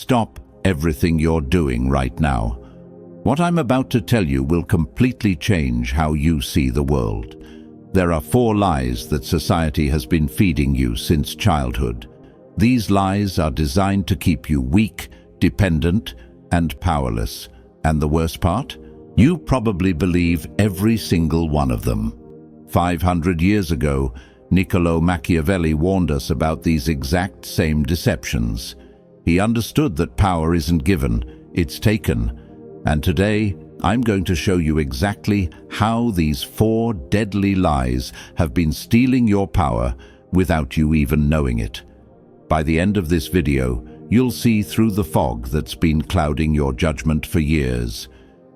Stop everything you're doing right now. What I'm about to tell you will completely change how you see the world. There are 4 lies that society has been feeding you since childhood. These lies are designed to keep you weak, dependent, and powerless. And the worst part? You probably believe every single one of them. 500 years ago, Niccolò Machiavelli warned us about these exact same deceptions. He understood that power isn't given, it's taken. And today, I'm going to show you exactly how these 4 deadly lies have been stealing your power without you even knowing it. By the end of this video, you'll see through the fog that's been clouding your judgment for years.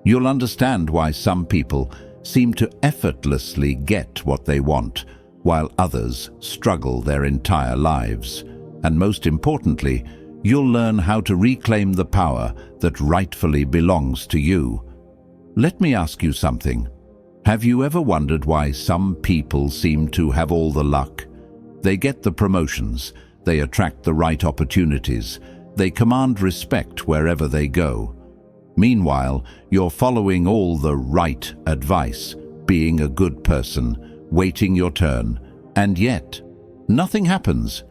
You'll understand why some people seem to effortlessly get what they want, while others struggle their entire lives. And most importantly, you'll learn how to reclaim the power that rightfully belongs to you. Let me ask you something. Have you ever wondered why some people seem to have all the luck? They get the promotions, they attract the right opportunities, they command respect wherever they go. Meanwhile, you're following all the right advice, being a good person, waiting your turn, and yet, nothing happens.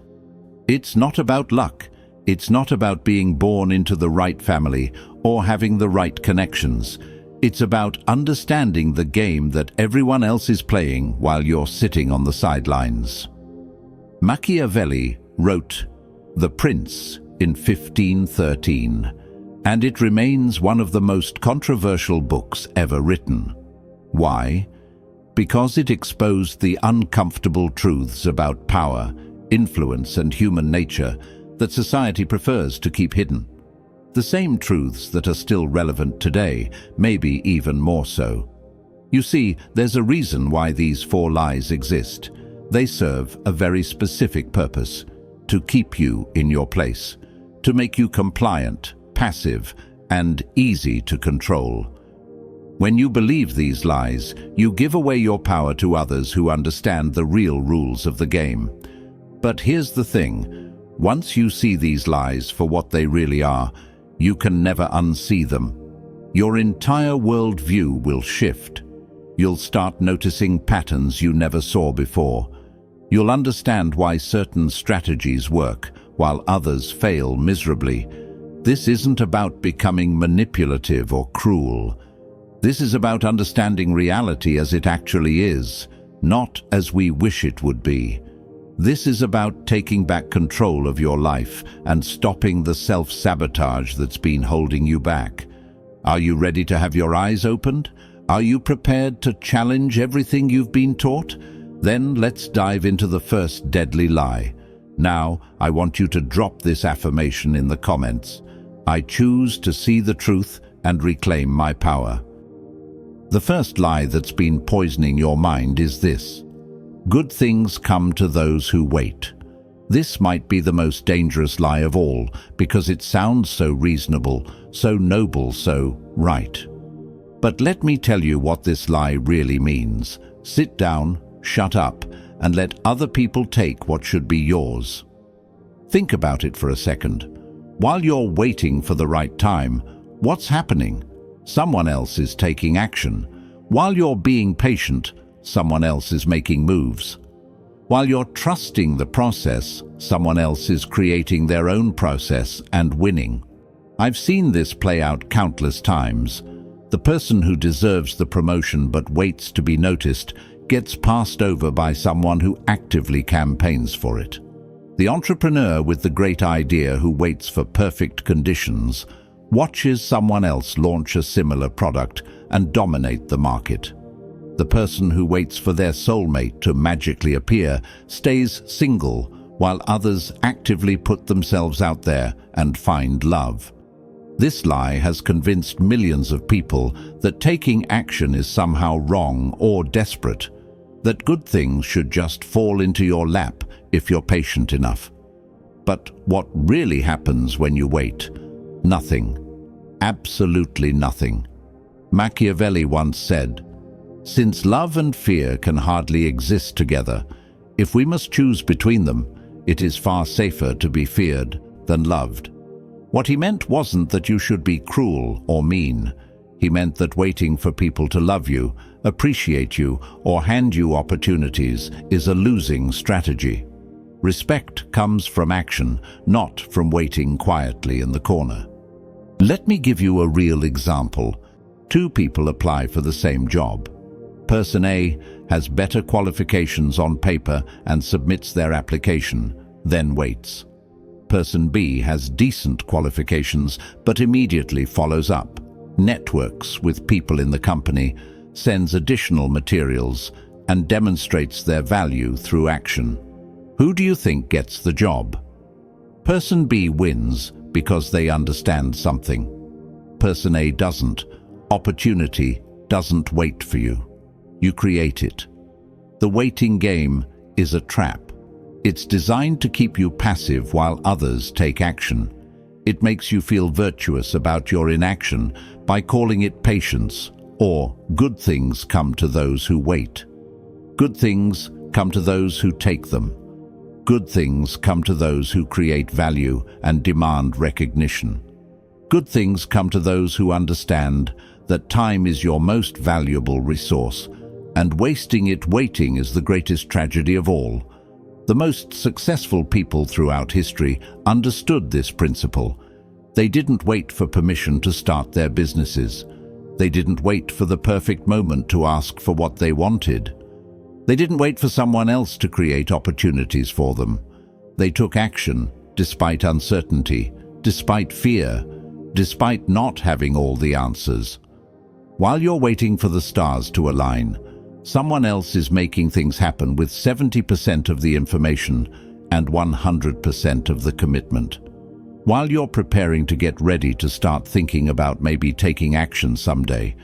It's not about luck. It's not about being born into the right family or having the right connections. It's about understanding the game that everyone else is playing while you're sitting on the sidelines. Machiavelli wrote The Prince in 1513, and it remains one of the most controversial books ever written. Why? Because it exposed the uncomfortable truths about power, influence, and human nature that society prefers to keep hidden. The same truths that are still relevant today, maybe even more so. You see, there's a reason why these 4 lies exist. They serve a very specific purpose: to keep you in your place, to make you compliant, passive, and easy to control. When you believe these lies, you give away your power to others who understand the real rules of the game. But here's the thing. Once you see these lies for what they really are, you can never unsee them. Your entire worldview will shift. You'll start noticing patterns you never saw before. You'll understand why certain strategies work, while others fail miserably. This isn't about becoming manipulative or cruel. This is about understanding reality as it actually is, not as we wish it would be. This is about taking back control of your life and stopping the self-sabotage that's been holding you back. Are you ready to have your eyes opened? Are you prepared to challenge everything you've been taught? Then let's dive into the first deadly lie. Now, I want you to drop this affirmation in the comments. I choose to see the truth and reclaim my power. The first lie that's been poisoning your mind is this: good things come to those who wait. This might be the most dangerous lie of all because it sounds so reasonable, so noble, so right. But let me tell you what this lie really means. Sit down, shut up, and let other people take what should be yours. Think about it for a second. While you're waiting for the right time, what's happening? Someone else is taking action. While you're being patient, someone else is making moves. While you're trusting the process, someone else is creating their own process and winning. I've seen this play out countless times. The person who deserves the promotion but waits to be noticed gets passed over by someone who actively campaigns for it. The entrepreneur with the great idea who waits for perfect conditions watches someone else launch a similar product and dominate the market. The person who waits for their soulmate to magically appear stays single, while others actively put themselves out there and find love. This lie has convinced millions of people that taking action is somehow wrong or desperate, that good things should just fall into your lap if you're patient enough. But what really happens when you wait? Nothing. Absolutely nothing. Machiavelli once said, "Since love and fear can hardly exist together, if we must choose between them, it is far safer to be feared than loved." What he meant wasn't that you should be cruel or mean. He meant that waiting for people to love you, appreciate you, or hand you opportunities is a losing strategy. Respect comes from action, not from waiting quietly in the corner. Let me give you a real example. Two people apply for the same job. Person A has better qualifications on paper and submits their application, then waits. Person B has decent qualifications but immediately follows up, networks with people in the company, sends additional materials, and demonstrates their value through action. Who do you think gets the job? Person B wins because they understand something. Person A doesn't. Opportunity doesn't wait for you. You create it. The waiting game is a trap. It's designed to keep you passive while others take action. It makes you feel virtuous about your inaction by calling it patience, or good things come to those who wait. Good things come to those who take them. Good things come to those who create value and demand recognition. Good things come to those who understand that time is your most valuable resource, and wasting it waiting is the greatest tragedy of all. The most successful people throughout history understood this principle. They didn't wait for permission to start their businesses. They didn't wait for the perfect moment to ask for what they wanted. They didn't wait for someone else to create opportunities for them. They took action despite uncertainty, despite fear, despite not having all the answers. While you're waiting for the stars to align, someone else is making things happen with 70% of the information and 100% of the commitment. While you're preparing to get ready to start thinking about maybe taking action someday,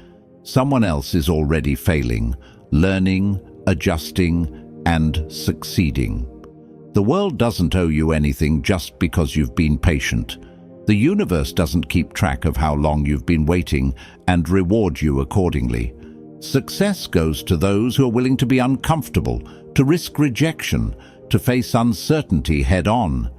someone else is already failing, learning, adjusting, and succeeding. The world doesn't owe you anything just because you've been patient. The universe doesn't keep track of how long you've been waiting and reward you accordingly. Success goes to those who are willing to be uncomfortable, to risk rejection, to face uncertainty head-on.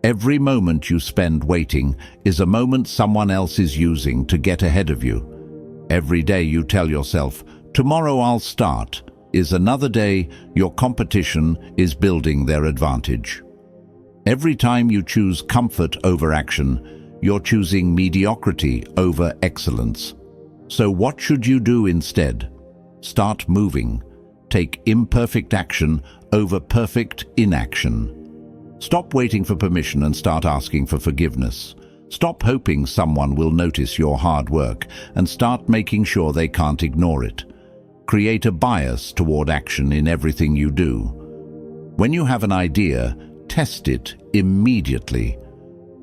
Every moment you spend waiting is a moment someone else is using to get ahead of you. Every day you tell yourself, "Tomorrow I'll start," is another day your competition is building their advantage. Every time you choose comfort over action, you're choosing mediocrity over excellence. So what should you do instead? Start moving. Take imperfect action over perfect inaction. Stop waiting for permission and start asking for forgiveness. Stop hoping someone will notice your hard work and start making sure they can't ignore it. Create a bias toward action in everything you do. When you have an idea, test it immediately.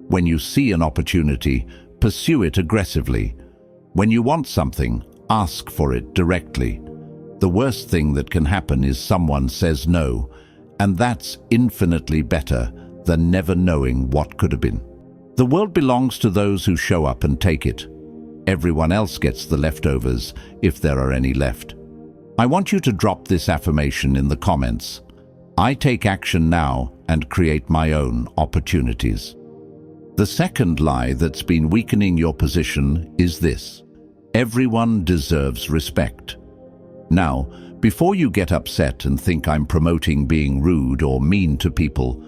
When you see an opportunity, pursue it aggressively. When you want something, ask for it directly. The worst thing that can happen is someone says no, and that's infinitely better than never knowing what could have been. The world belongs to those who show up and take it. Everyone else gets the leftovers, if there are any left. I want you to drop this affirmation in the comments. I take action now and create my own opportunities. The second lie that's been weakening your position is this: everyone deserves respect. Now, before you get upset and think I'm promoting being rude or mean to people,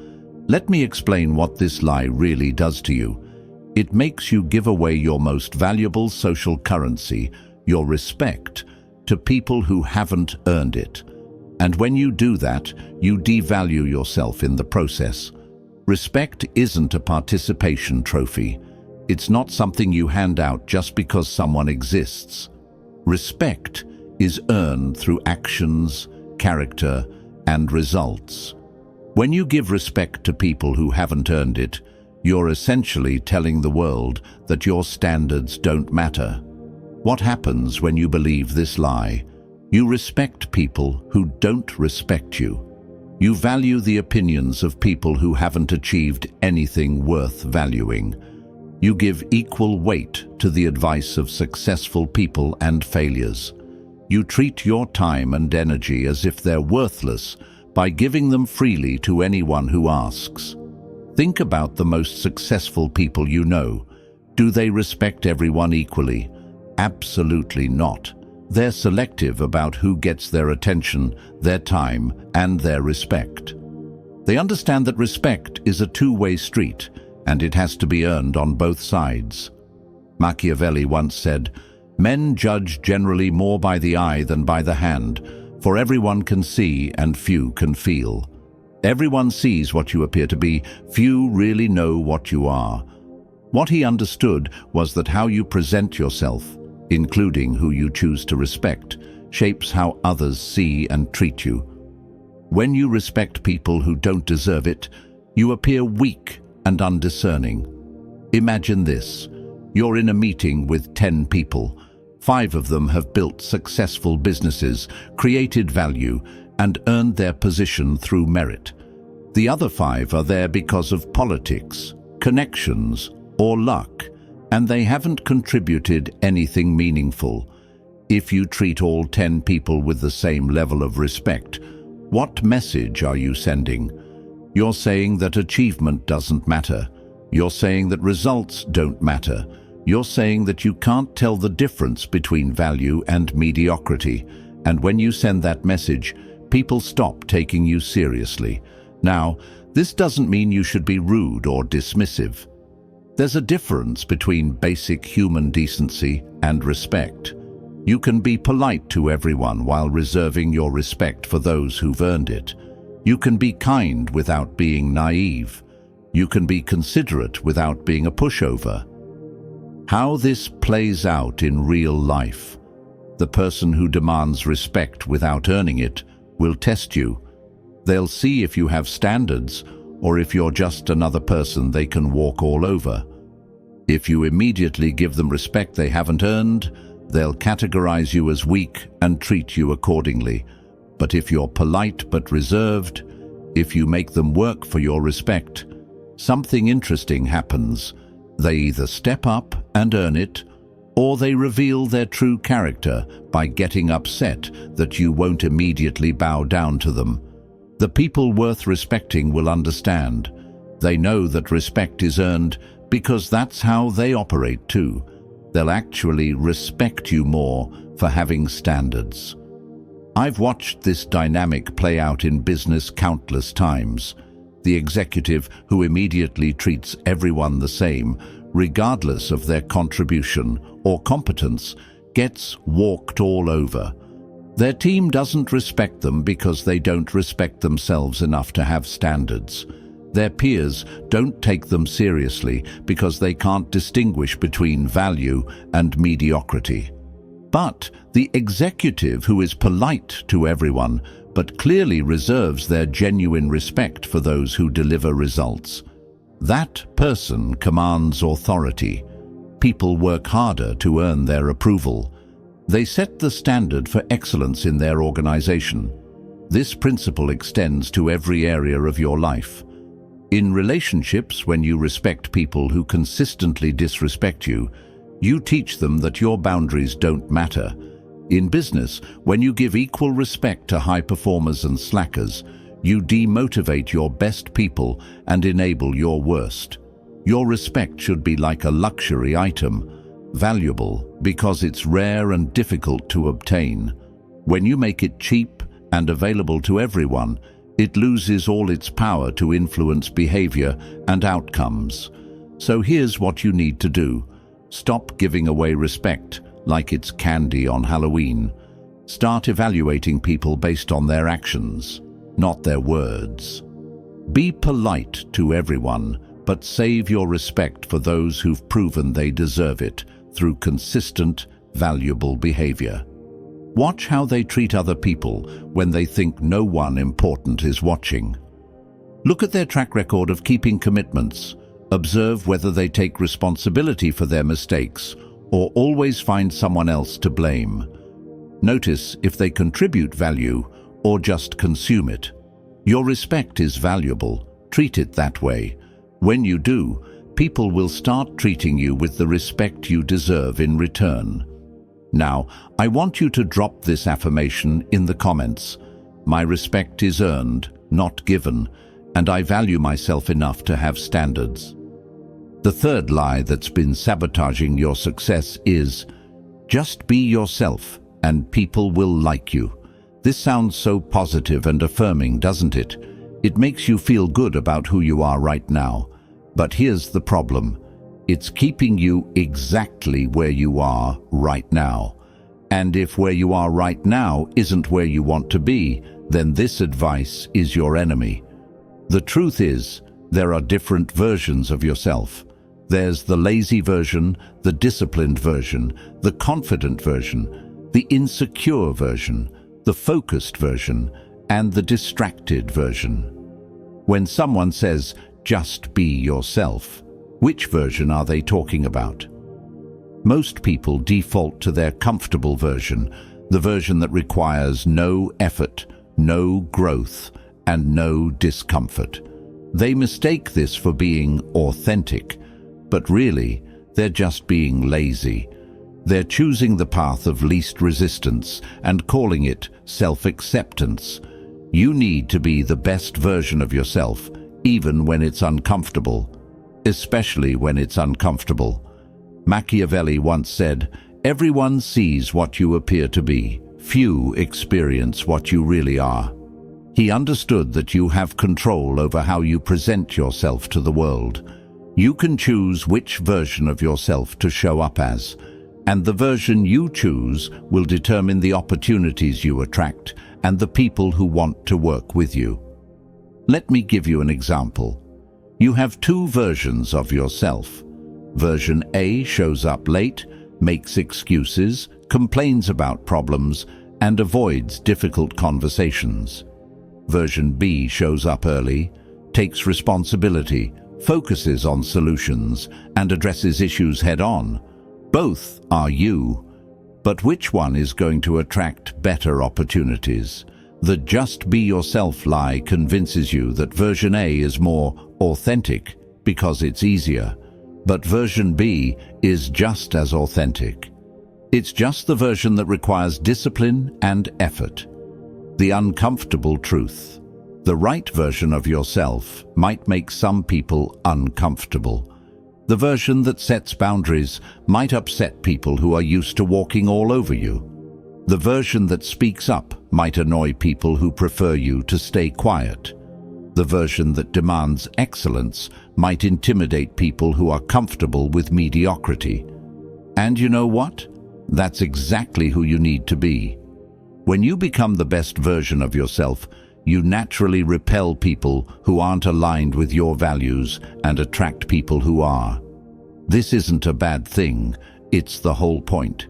let me explain what this lie really does to you. It makes you give away your most valuable social currency, your respect, to people who haven't earned it. And when you do that, you devalue yourself in the process. Respect isn't a participation trophy. It's not something you hand out just because someone exists. Respect is earned through actions, character, and results. When you give respect to people who haven't earned it, you're essentially telling the world that your standards don't matter. What happens when you believe this lie? You respect people who don't respect you. You value the opinions of people who haven't achieved anything worth valuing. You give equal weight to the advice of successful people and failures. You treat your time and energy as if they're worthless by giving them freely to anyone who asks. Think about the most successful people you know. Do they respect everyone equally? Absolutely not. They're selective about who gets their attention, their time, and their respect. They understand that respect is a two-way street, and it has to be earned on both sides. Machiavelli once said, "Men judge generally more by the eye than by the hand, for everyone can see and few can feel." Everyone sees what you appear to be, few really know what you are. What he understood was that how you present yourself, including who you choose to respect, shapes how others see and treat you. When you respect people who don't deserve it, you appear weak and undiscerning. Imagine this. You're in a meeting with 10 people. 5 of them have built successful businesses, created value, and earned their position through merit. The other 5 are there because of politics, connections, or luck, and they haven't contributed anything meaningful. If you treat all 10 people with the same level of respect, what message are you sending? You're saying that achievement doesn't matter. You're saying that results don't matter. You're saying that you can't tell the difference between value and mediocrity. And when you send that message, people stop taking you seriously. Now, this doesn't mean you should be rude or dismissive. There's a difference between basic human decency and respect. You can be polite to everyone while reserving your respect for those who've earned it. You can be kind without being naive. You can be considerate without being a pushover. How this plays out in real life. The person who demands respect without earning it will test you. They'll see if you have standards or if you're just another person they can walk all over. If you immediately give them respect they haven't earned, they'll categorize you as weak and treat you accordingly. But if you're polite but reserved, if you make them work for your respect, something interesting happens. They either step up and earn it, or they reveal their true character by getting upset that you won't immediately bow down to them. The people worth respecting will understand. They know that respect is earned because that's how they operate too. They'll actually respect you more for having standards. I've watched this dynamic play out in business countless times. The executive who immediately treats everyone the same, regardless of their contribution or competence, gets walked all over. Their team doesn't respect them because they don't respect themselves enough to have standards. Their peers don't take them seriously because they can't distinguish between value and mediocrity. But the executive who is polite to everyone but clearly reserves their genuine respect for those who deliver results, that person commands authority. People work harder to earn their approval. They set the standard for excellence in their organization. This principle extends to every area of your life. In relationships, when you respect people who consistently disrespect you, you teach them that your boundaries don't matter. In business, when you give equal respect to high performers and slackers, you demotivate your best people and enable your worst. Your respect should be like a luxury item, valuable because it's rare and difficult to obtain. When you make it cheap and available to everyone, it loses all its power to influence behavior and outcomes. So here's what you need to do. Stop giving away respect like it's candy on Halloween. Start evaluating people based on their actions, not their words. Be polite to everyone, but save your respect for those who've proven they deserve it through consistent, valuable behavior. Watch how they treat other people when they think no one important is watching. Look at their track record of keeping commitments. Observe whether they take responsibility for their mistakes or always find someone else to blame. Notice if they contribute value or just consume it. Your respect is valuable. Treat it that way. When you do, people will start treating you with the respect you deserve in return. Now, I want you to drop this affirmation in the comments. My respect is earned, not given. and I value myself enough to have standards. The third lie that's been sabotaging your success is, just be yourself and people will like you. This sounds so positive and affirming, doesn't it? It makes you feel good about who you are right now. But here's the problem. It's keeping you exactly where you are right now. And if where you are right now isn't where you want to be, then this advice is your enemy. The truth is, there are different versions of yourself. There's the lazy version, the disciplined version, the confident version, the insecure version, the focused version, and the distracted version. When someone says, just be yourself, which version are they talking about? Most people default to their comfortable version, the version that requires no effort, no growth, and no discomfort. They mistake this for being authentic, but really, they're just being lazy. They're choosing the path of least resistance and calling it self-acceptance. You need to be the best version of yourself, even when it's uncomfortable, especially when it's uncomfortable. Machiavelli once said, "Everyone sees what you appear to be. Few experience what you really are." He understood that you have control over how you present yourself to the world. You can choose which version of yourself to show up as, and the version you choose will determine the opportunities you attract and the people who want to work with you. Let me give you an example. You have two versions of yourself. Version A shows up late, makes excuses, complains about problems, and avoids difficult conversations. Version B shows up early, takes responsibility, focuses on solutions, and addresses issues head-on. Both are you, but which one is going to attract better opportunities? The just be yourself lie convinces you that version A is more authentic because it's easier, but version B is just as authentic. It's just the version that requires discipline and effort. The uncomfortable truth. The right version of yourself might make some people uncomfortable. The version that sets boundaries might upset people who are used to walking all over you. The version that speaks up might annoy people who prefer you to stay quiet. The version that demands excellence might intimidate people who are comfortable with mediocrity. And you know what? That's exactly who you need to be. When you become the best version of yourself, you naturally repel people who aren't aligned with your values and attract people who are. This isn't a bad thing, it's the whole point.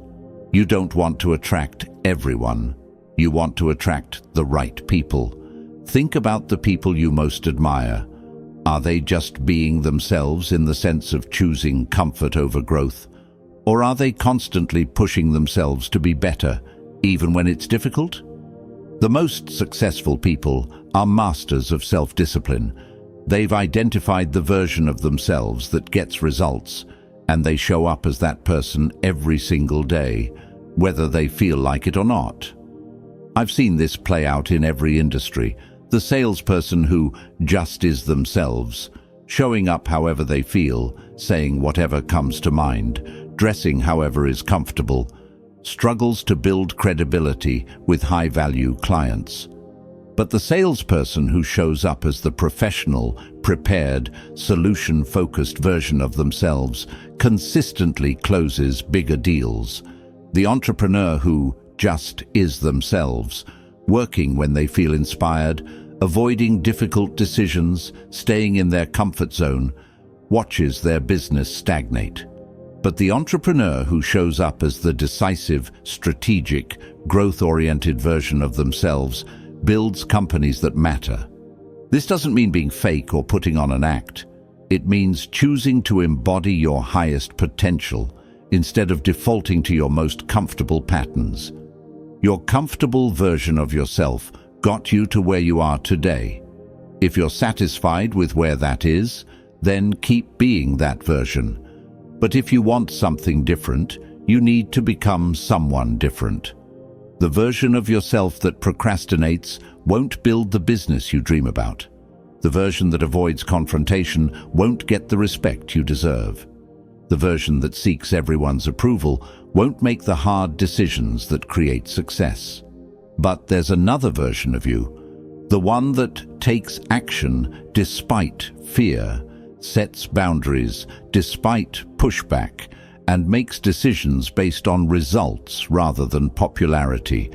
You don't want to attract everyone. You want to attract the right people. Think about the people you most admire. Are they just being themselves in the sense of choosing comfort over growth? Or are they constantly pushing themselves to be better, even when it's difficult? The most successful people are masters of self-discipline. They've identified the version of themselves that gets results, and they show up as that person every single day, whether they feel like it or not. I've seen this play out in every industry. The salesperson who just is themselves, showing up however they feel, saying whatever comes to mind, dressing however is comfortable, struggles to build credibility with high-value clients. But the salesperson who shows up as the professional, prepared, solution-focused version of themselves consistently closes bigger deals. The entrepreneur who just is themselves, working when they feel inspired, avoiding difficult decisions, staying in their comfort zone, watches their business stagnate. But the entrepreneur who shows up as the decisive, strategic, growth-oriented version of themselves builds companies that matter. This doesn't mean being fake or putting on an act. It means choosing to embody your highest potential instead of defaulting to your most comfortable patterns. Your comfortable version of yourself got you to where you are today. If you're satisfied with where that is, then keep being that version. But if you want something different, you need to become someone different. The version of yourself that procrastinates won't build the business you dream about. The version that avoids confrontation won't get the respect you deserve. The version that seeks everyone's approval won't make the hard decisions that create success. But there's another version of you, the one that takes action despite fear, sets boundaries despite pushback, and makes decisions based on results rather than popularity.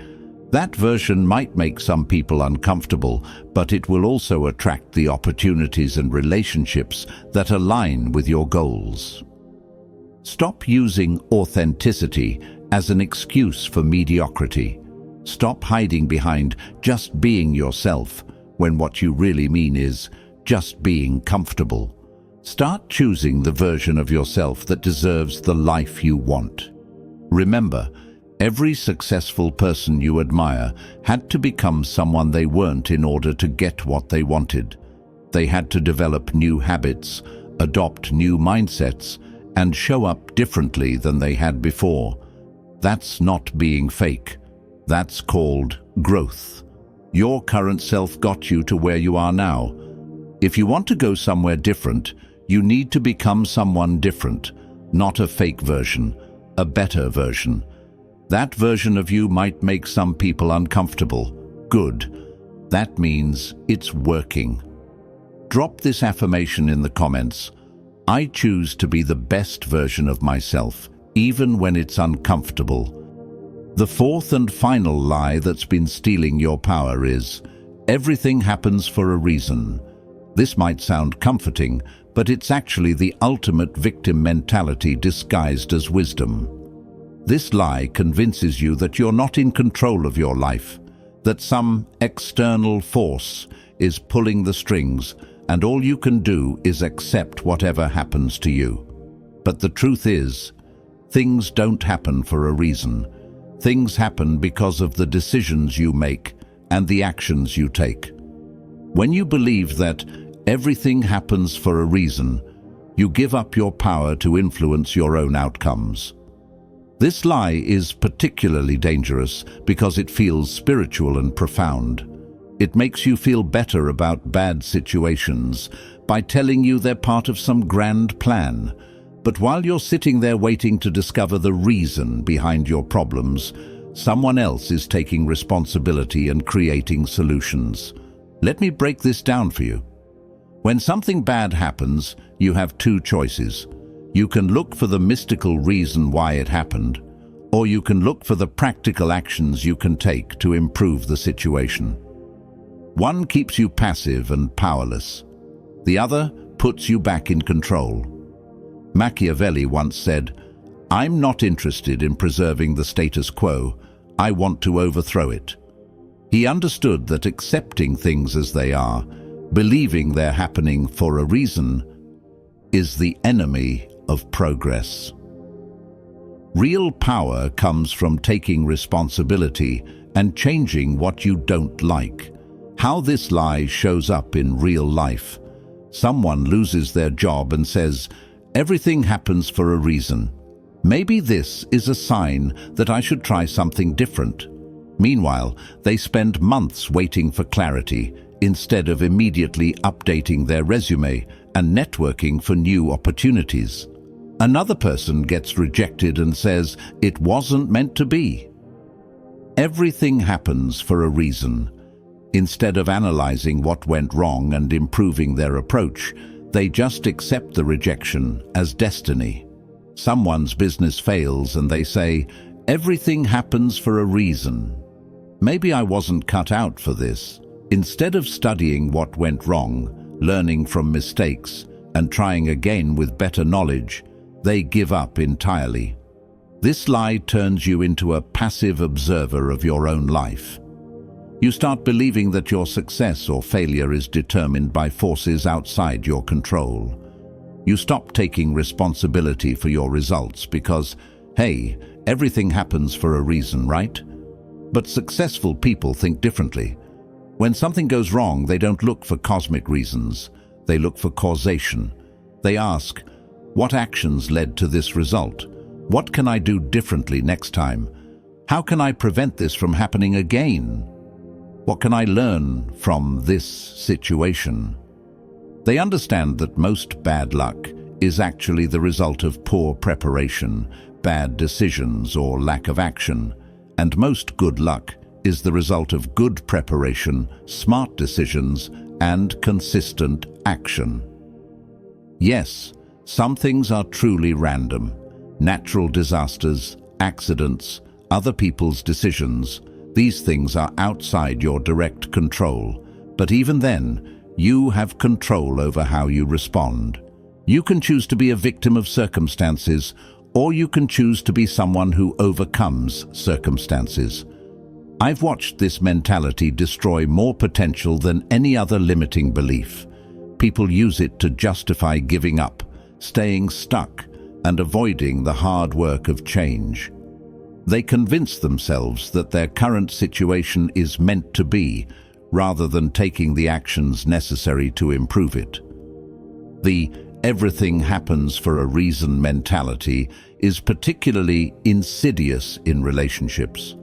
That version might make some people uncomfortable, but it will also attract the opportunities and relationships that align with your goals. Stop using authenticity as an excuse for mediocrity. Stop hiding behind just being yourself when what you really mean is just being comfortable. Start choosing the version of yourself that deserves the life you want. Remember, every successful person you admire had to become someone they weren't in order to get what they wanted. They had to develop new habits, adopt new mindsets, and show up differently than they had before. That's not being fake. That's called growth. Your current self got you to where you are now. If you want to go somewhere different, you need to become someone different, not a fake version, a better version. That version of you might make some people uncomfortable. Good. That means it's working. Drop this affirmation in the comments. I choose to be the best version of myself, even when it's uncomfortable. The fourth and final lie that's been stealing your power is, everything happens for a reason. This might sound comforting, but it's actually the ultimate victim mentality disguised as wisdom. This lie convinces you that you're not in control of your life, that some external force is pulling the strings, and all you can do is accept whatever happens to you. But the truth is, things don't happen for a reason. Things happen because of the decisions you make and the actions you take. When you believe that everything happens for a reason, you give up your power to influence your own outcomes. This lie is particularly dangerous because it feels spiritual and profound. It makes you feel better about bad situations by telling you they're part of some grand plan. But while you're sitting there waiting to discover the reason behind your problems, someone else is taking responsibility and creating solutions. Let me break this down for you. When something bad happens, you have two choices. You can look for the mystical reason why it happened, or you can look for the practical actions you can take to improve the situation. One keeps you passive and powerless. The other puts you back in control. Machiavelli once said, "I'm not interested in preserving the status quo. I want to overthrow it." He understood that accepting things as they are, believing they're happening for a reason, is the enemy of progress. Real power comes from taking responsibility and changing what you don't like. How this lie shows up in real life. Someone loses their job and says, "Everything happens for a reason. Maybe this is a sign that I should try something different." Meanwhile, they spend months waiting for clarity instead of immediately updating their resume and networking for new opportunities. Another person gets rejected and says, "It wasn't meant to be." Everything happens for a reason. Instead of analyzing what went wrong and improving their approach, they just accept the rejection as destiny. Someone's business fails and they say, "Everything happens for a reason. Maybe I wasn't cut out for this." Instead of studying what went wrong, learning from mistakes, and trying again with better knowledge, they give up entirely. This lie turns you into a passive observer of your own life. You start believing that your success or failure is determined by forces outside your control. You stop taking responsibility for your results because, hey, everything happens for a reason, right? But successful people think differently. When something goes wrong, they don't look for cosmic reasons. They look for causation. They ask, what actions led to this result? What can I do differently next time? How can I prevent this from happening again? What can I learn from this situation? They understand that most bad luck is actually the result of poor preparation, bad decisions, or lack of action, and most good luck is the result of good preparation, smart decisions, and consistent action. Yes, some things are truly random. Natural disasters, accidents, other people's decisions, these things are outside your direct control. But even then, you have control over how you respond. You can choose to be a victim of circumstances, or you can choose to be someone who overcomes circumstances. I've watched this mentality destroy more potential than any other limiting belief. People use it to justify giving up, staying stuck, and avoiding the hard work of change. They convince themselves that their current situation is meant to be, rather than taking the actions necessary to improve it. The "everything happens for a reason" mentality is particularly insidious in relationships.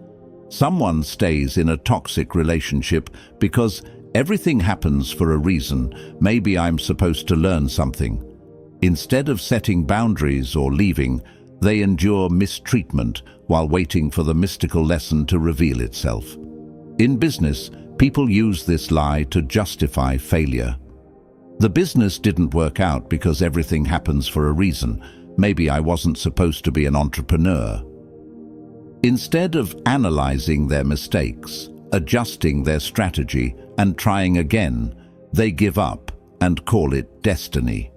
Someone stays in a toxic relationship because everything happens for a reason. Maybe I'm supposed to learn something. Instead of setting boundaries or leaving, they endure mistreatment while waiting for the mystical lesson to reveal itself. In business, people use this lie to justify failure. The business didn't work out because everything happens for a reason. Maybe I wasn't supposed to be an entrepreneur. Instead of analyzing their mistakes, adjusting their strategy, and trying again, they give up and call it destiny.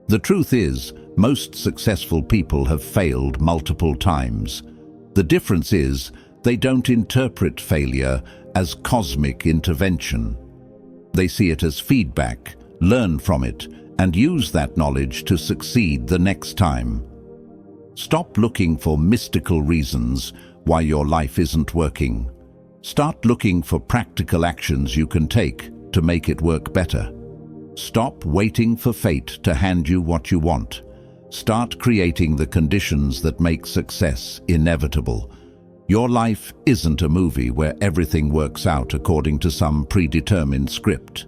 The truth is, most successful people have failed multiple times. The difference is, they don't interpret failure as cosmic intervention. They see it as feedback, learn from it, and use that knowledge to succeed the next time. Stop looking for mystical reasons why your life isn't working. Start looking for practical actions you can take to make it work better. Stop waiting for fate to hand you what you want. Start creating the conditions that make success inevitable. Your life isn't a movie where everything works out according to some predetermined script.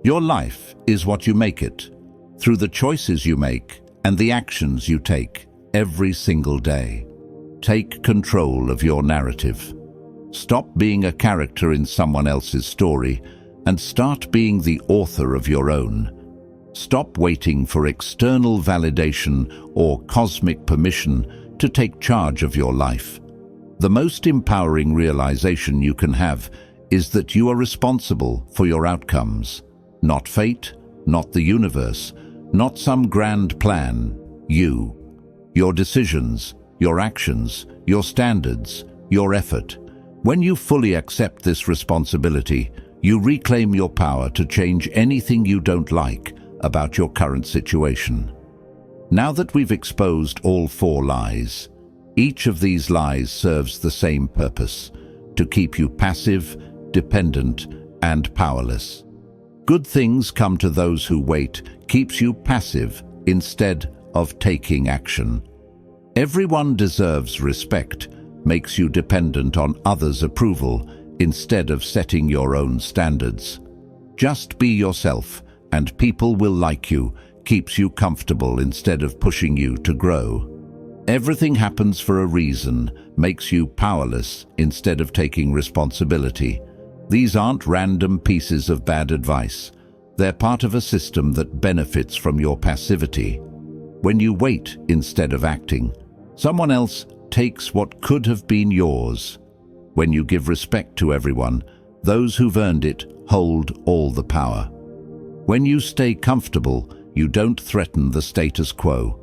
Your life is what you make it, through the choices you make and the actions you take every single day. Take control of your narrative. Stop being a character in someone else's story and start being the author of your own. Stop waiting for external validation or cosmic permission to take charge of your life. The most empowering realization you can have is that you are responsible for your outcomes. Not fate, not the universe, not some grand plan. You. Your decisions, your actions, your standards, your effort. When you fully accept this responsibility, you reclaim your power to change anything you don't like about your current situation. Now that we've exposed all 4 lies, each of these lies serves the same purpose: to keep you passive, dependent, and powerless. Good things come to those who wait keeps you passive instead of taking action. Everyone deserves respect makes you dependent on others' approval instead of setting your own standards. Just be yourself and people will like you keeps you comfortable instead of pushing you to grow. Everything happens for a reason makes you powerless instead of taking responsibility. These aren't random pieces of bad advice. They're part of a system that benefits from your passivity. When you wait instead of acting, someone else takes what could have been yours. When you give respect to everyone, those who've earned it hold all the power. When you stay comfortable, you don't threaten the status quo.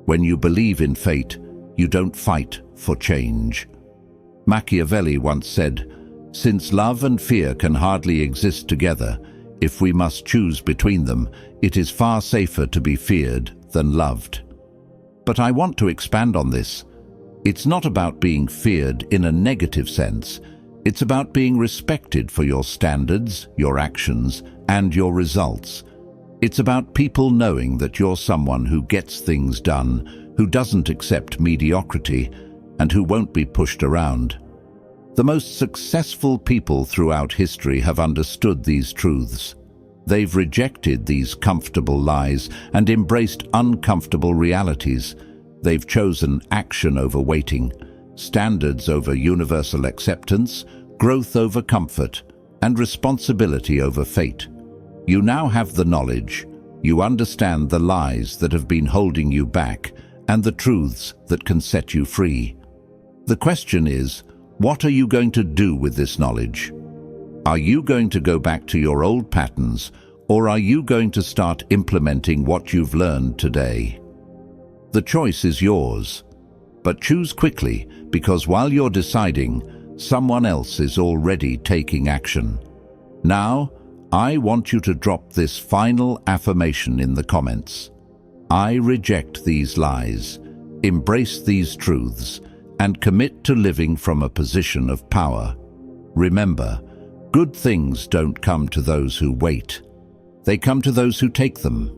When you believe in fate, you don't fight for change. Machiavelli once said, "Since love and fear can hardly exist together, if we must choose between them, it is far safer to be feared than loved." But I want to expand on this. It's not about being feared in a negative sense. It's about being respected for your standards, your actions, and your results. It's about people knowing that you're someone who gets things done, who doesn't accept mediocrity, and who won't be pushed around. The most successful people throughout history have understood these truths. They've rejected these comfortable lies and embraced uncomfortable realities. They've chosen action over waiting, standards over universal acceptance, growth over comfort, and responsibility over fate. You now have the knowledge. You understand the lies that have been holding you back and the truths that can set you free. The question is, what are you going to do with this knowledge? Are you going to go back to your old patterns, or are you going to start implementing what you've learned today? The choice is yours, but choose quickly, because while you're deciding, someone else is already taking action. Now, I want you to drop this final affirmation in the comments. I reject these lies, embrace these truths, and commit to living from a position of power. Remember, good things don't come to those who wait. They come to those who take them.